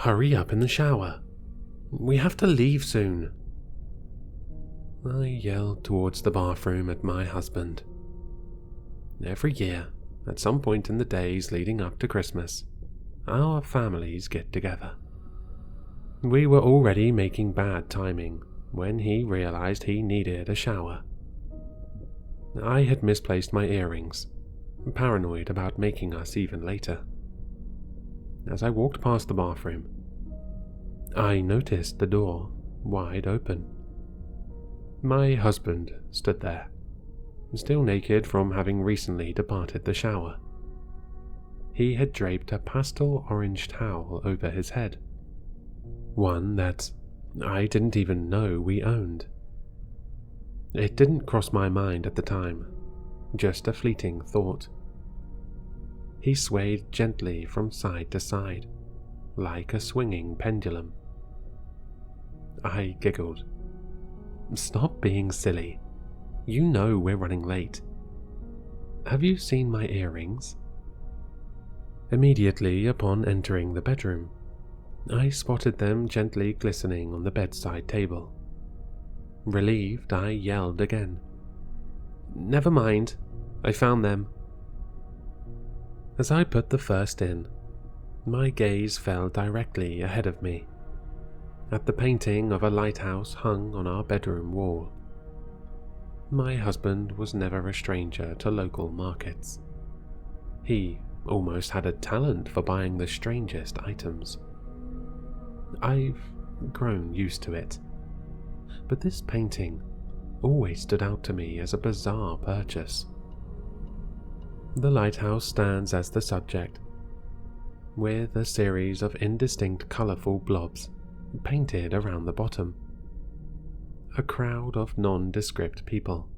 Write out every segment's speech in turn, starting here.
Hurry up in the shower. We have to leave soon. I yelled towards the bathroom at my husband. Every year, at some point in the days leading up to Christmas, our families get together. We were already making bad timing when he realized he needed a shower. I had misplaced my earrings, paranoid about making us even later. As I walked past the bathroom, I noticed the door wide open. My husband stood there, still naked from having recently departed the shower. He had draped a pastel orange towel over his head, one that I didn't even know we owned. It didn't cross my mind at the time, just a fleeting thought. He swayed gently from side to side, like a swinging pendulum. I giggled. Stop being silly. You know we're running late. Have you seen my earrings? Immediately upon entering the bedroom, I spotted them gently glistening on the bedside table. Relieved, I yelled again. Never mind, I found them. As I put the first in, my gaze fell directly ahead of me, at the painting of a lighthouse hung on our bedroom wall. My husband was never a stranger to local markets. He almost had a talent for buying the strangest items. I've grown used to it, but this painting always stood out to me as a bizarre purchase. The lighthouse stands as the subject, with a series of indistinct colourful blobs painted around the bottom. A crowd of nondescript people,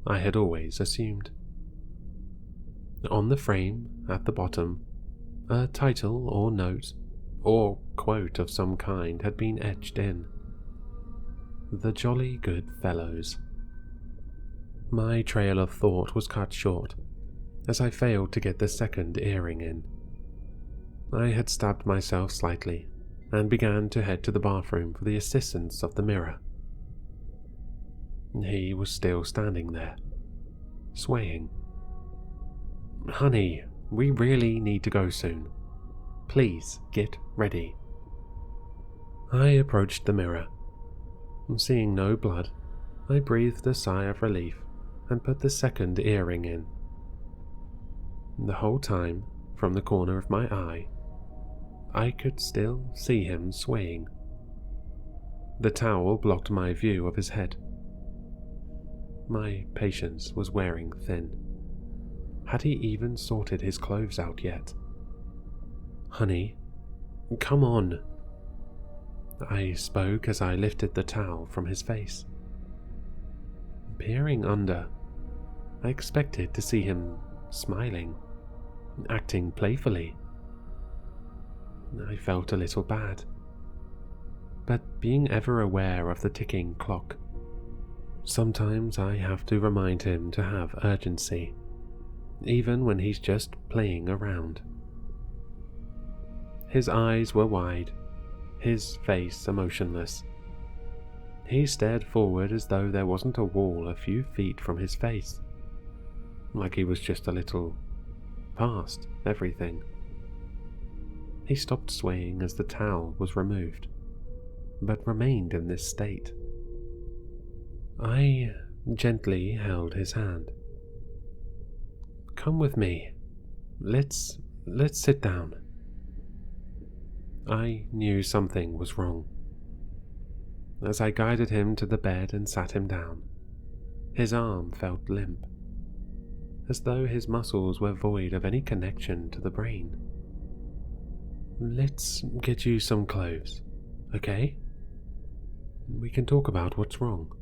I had always assumed. On the frame, at the bottom, a title or note, or quote of some kind had been etched in. The Jolly Good Fellows. My trail of thought was cut short as I failed to get the second earring in. I had stabbed myself slightly and began to head to the bathroom for the assistance of the mirror. He was still standing there, swaying. Honey, we really need to go soon. Please get ready. I approached the mirror. Seeing no blood, I breathed a sigh of relief and put the second earring in. The whole time, from the corner of my eye, I could still see him swaying. The towel blocked my view of his head. My patience was wearing thin. Had he even sorted his clothes out yet? Honey, come on. I spoke as I lifted the towel from his face. Peering under, I expected to see him smiling, acting playfully. I felt a little bad, but being ever aware of the ticking clock, sometimes I have to remind him to have urgency, even when he's just playing around. His eyes were wide, his face emotionless. He stared forward as though there wasn't a wall a few feet from his face, like he was just a little past everything. He stopped swaying as the towel was removed, but remained in this state. I gently held his hand. Come with me. Let's sit down. I knew something was wrong. As I guided him to the bed and sat him down, his arm felt limp, as though his muscles were void of any connection to the brain. Let's get you some clothes, okay? We can talk about what's wrong.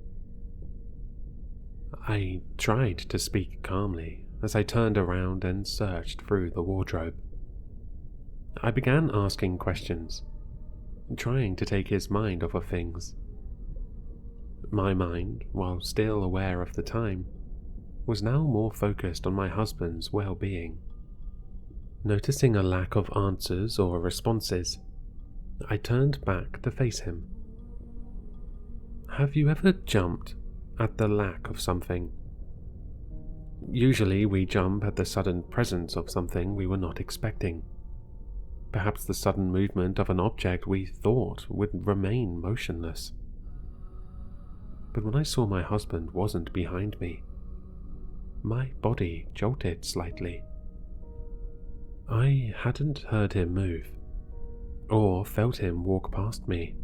I tried to speak calmly as I turned around and searched through the wardrobe. I began asking questions, trying to take his mind off of things. My mind, while still aware of the time, was now more focused on my husband's well-being. Noticing a lack of answers or responses, I turned back to face him. Have you ever jumped at the lack of something? Usually we jump at the sudden presence of something we were not expecting. Perhaps the sudden movement of an object we thought would remain motionless. But when I saw my husband wasn't behind me, my body jolted slightly. I hadn't heard him move, or felt him walk past me.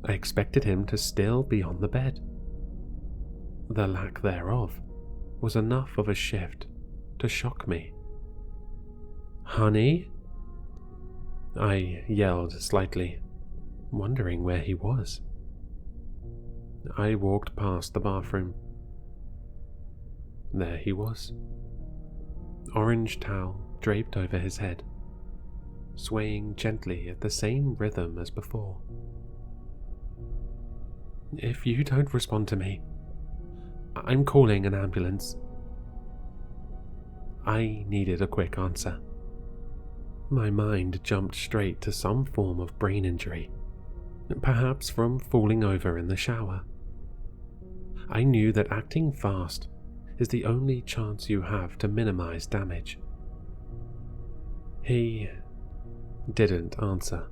I expected him to still be on the bed. The lack thereof was enough of a shift to shock me. "Honey?" I yelled slightly, wondering where he was. I walked past the bathroom. There he was. Orange towel draped over his head, swaying gently at the same rhythm as before. "If you don't respond to me, I'm calling an ambulance." I needed a quick answer. My mind jumped straight to some form of brain injury, perhaps from falling over in the shower. I knew that acting fast is the only chance you have to minimize damage. He didn't answer.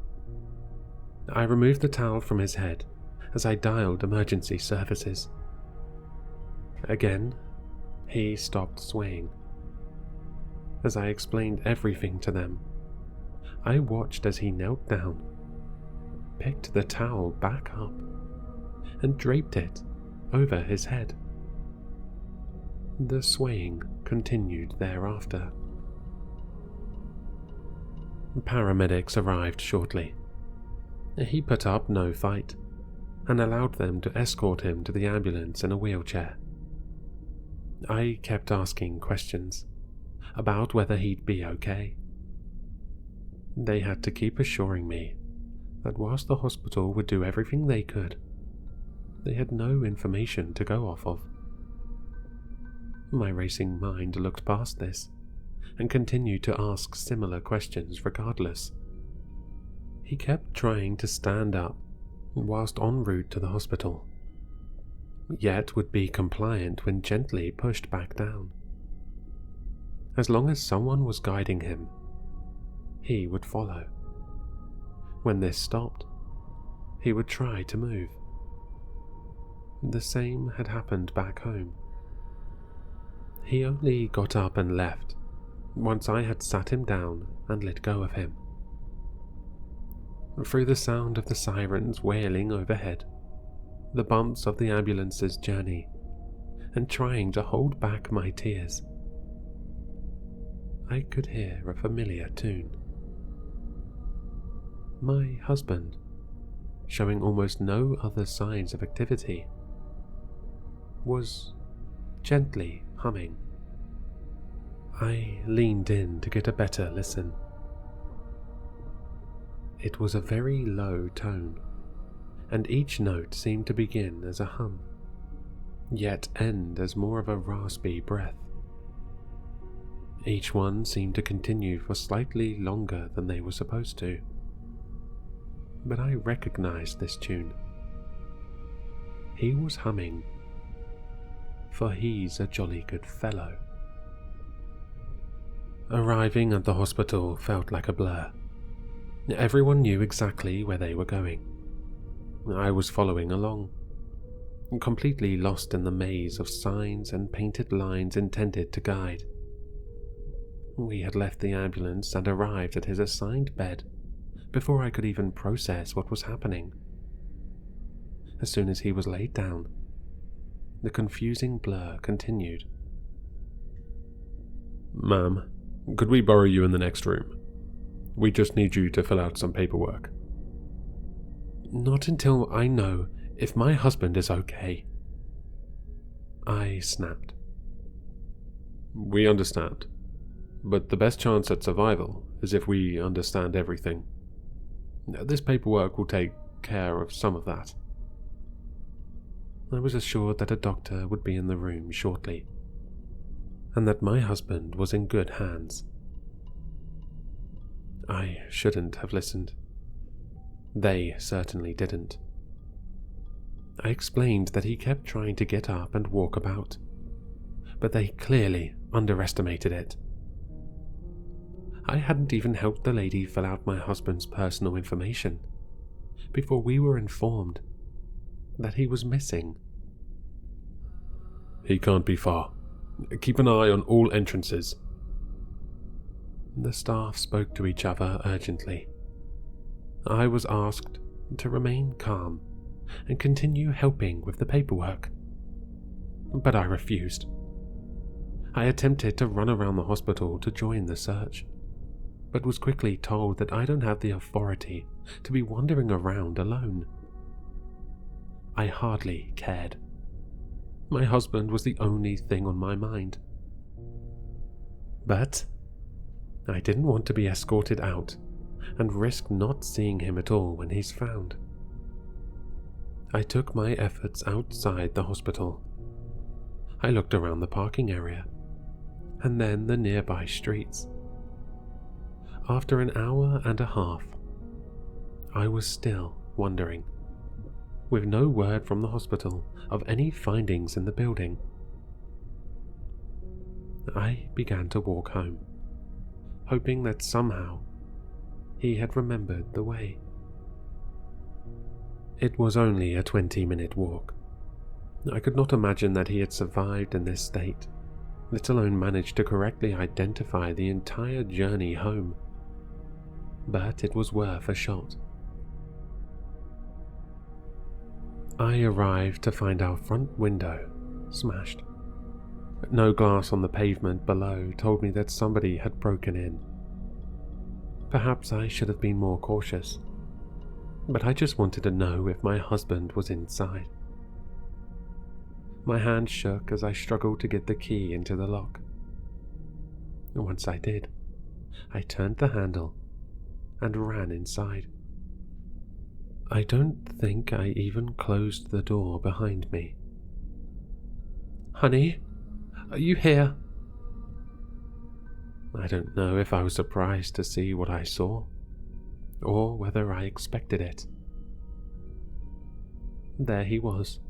I removed the towel from his head as I dialed emergency services. Again, he stopped swaying. As I explained everything to them, I watched as he knelt down, picked the towel back up, and draped it over his head. The swaying continued thereafter. Paramedics arrived shortly. He put up no fight and allowed them to escort him to the ambulance in a wheelchair. I kept asking questions about whether he'd be okay. They had to keep assuring me that whilst the hospital would do everything they could, they had no information to go off of. My racing mind looked past this and continued to ask similar questions regardless. He kept trying to stand up whilst en route to the hospital, yet would be compliant when gently pushed back down. As long as someone was guiding him, he would follow. When this stopped, he would try to move. The same had happened back home. He only got up and left once I had sat him down and let go of him. Through the sound of the sirens wailing overhead, the bumps of the ambulance's journey, and trying to hold back my tears, I could hear a familiar tune. My husband, showing almost no other signs of activity, was gently humming. I leaned in to get a better listen. It was a very low tone, and each note seemed to begin as a hum, yet end as more of a raspy breath. Each one seemed to continue for slightly longer than they were supposed to, but I recognized this tune. He was humming, "For he's a jolly good fellow." Arriving at the hospital felt like a blur. Everyone knew exactly where they were going. I was following along, completely lost in the maze of signs and painted lines intended to guide. We had left the ambulance and arrived at his assigned bed before I could even process what was happening. As soon as he was laid down, the confusing blur continued. "Ma'am, could we borrow you in the next room? We just need you to fill out some paperwork." "Not until I know if my husband is okay," I snapped. "We understand, but the best chance at survival is if we understand everything. This paperwork will take care of some of that. I was assured that a doctor would be in the room shortly, and that my husband was in good hands. I shouldn't have listened. They certainly didn't. I explained that he kept trying to get up and walk about, but they clearly underestimated it. I hadn't even helped the lady fill out my husband's personal information before we were informed that he was missing. He can't be far. Keep an eye on all entrances. The staff spoke to each other urgently. I was asked to remain calm and continue helping with the paperwork, but I refused. I attempted to run around the hospital to join the search, but was quickly told that I don't have the authority to be wandering around alone. I hardly cared. My husband was the only thing on my mind. But I didn't want to be escorted out and risk not seeing him at all when he's found. I took my efforts outside the hospital. I looked around the parking area, and then the nearby streets. After an hour and a half, I was still wondering, with no word from the hospital of any findings in the building. I began to walk home, hoping that somehow he had remembered the way. It was only a 20-minute walk. I could not imagine that he had survived in this state, let alone managed to correctly identify the entire journey home. But it was worth a shot. I arrived to find our front window smashed. No glass on the pavement below told me that somebody had broken in. Perhaps I should have been more cautious, but I just wanted to know if my husband was inside. My hand shook as I struggled to get the key into the lock. Once I did, I turned the handle and ran inside. I don't think I even closed the door behind me. "Honey, are you here?" I don't know if I was surprised to see what I saw, or whether I expected it. There he was,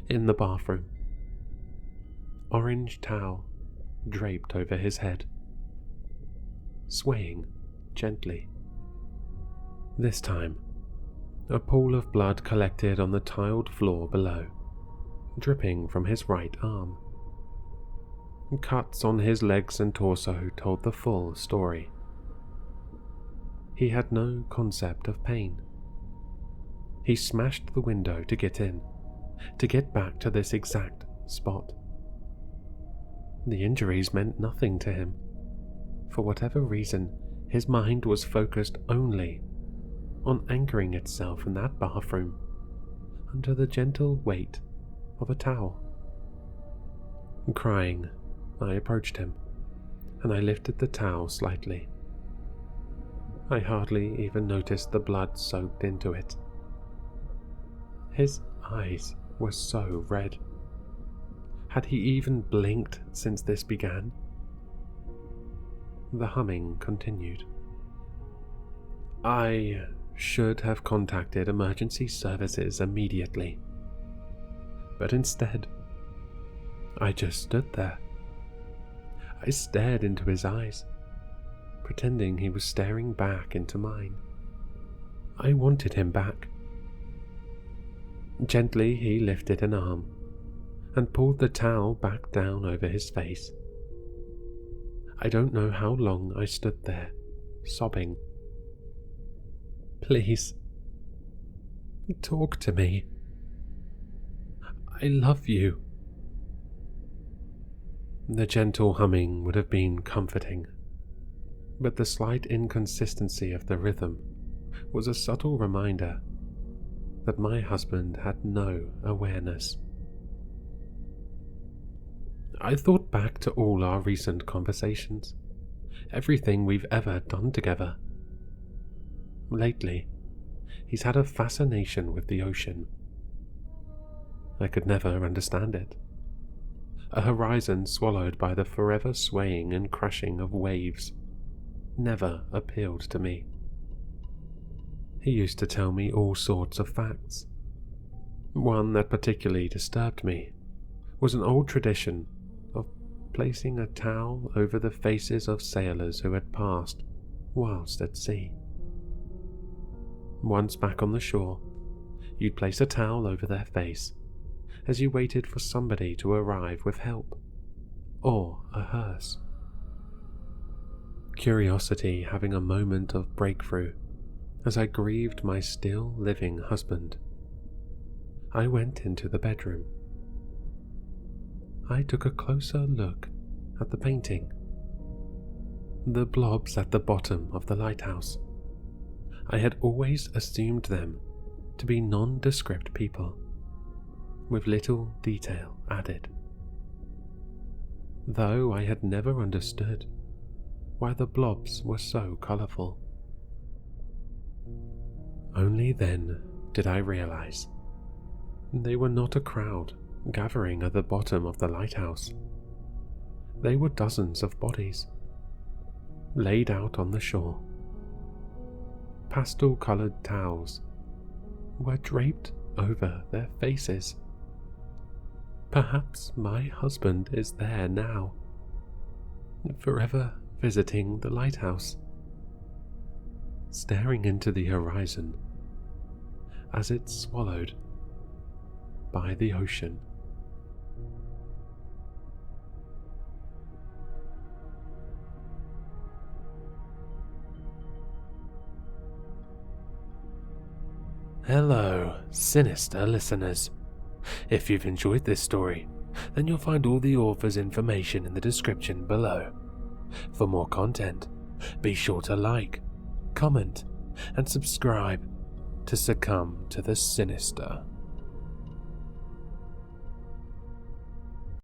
in the bathroom, orange towel draped over his head, swaying gently. This time, a pool of blood collected on the tiled floor below, dripping from his right arm. Cuts on his legs and torso told the full story. He had no concept of pain. He smashed the window to get in, to get back to this exact spot. The injuries meant nothing to him. For whatever reason, his mind was focused only on anchoring itself in that bathroom under the gentle weight of a towel. Crying, I approached him, and I lifted the towel slightly. I hardly even noticed the blood soaked into it. His eyes were so red. Had he even blinked since this began? The humming continued. I should have contacted emergency services immediately, but instead, I just stood there. I stared into his eyes, pretending he was staring back into mine. I wanted him back. Gently, he lifted an arm and pulled the towel back down over his face. I don't know how long I stood there, sobbing. "Please, talk to me. I love you." The gentle humming would have been comforting, but the slight inconsistency of the rhythm was a subtle reminder that my husband had no awareness. I thought back to all our recent conversations, everything we've ever done together. lately, he's had a fascination with the ocean. I could never understand it. A horizon swallowed by the forever swaying and crashing of waves never appealed to me. He used to tell me all sorts of facts. One that particularly disturbed me was an old tradition of placing a towel over the faces of sailors who had passed whilst at sea. Once back on the shore, you'd place a towel over their face as you waited for somebody to arrive with help, or a hearse. Curiosity having a moment of breakthrough as I grieved my still living husband, I went into the bedroom. I took a closer look at the painting. The blobs at the bottom of the lighthouse. I had always assumed them to be nondescript people, with little detail added, though I had never understood why the blobs were so colourful. Only then did I realize they were not a crowd gathering at the bottom of the lighthouse. They were dozens of bodies, laid out on the shore. Pastel-coloured towels were draped over their faces. Perhaps my husband is there now, forever visiting the lighthouse, staring into the horizon as it's swallowed by the ocean. Hello, Sinister listeners. If you've enjoyed this story, then you'll find all the author's information in the description below. For more content, be sure to like, comment, and subscribe to succumb to the sinister.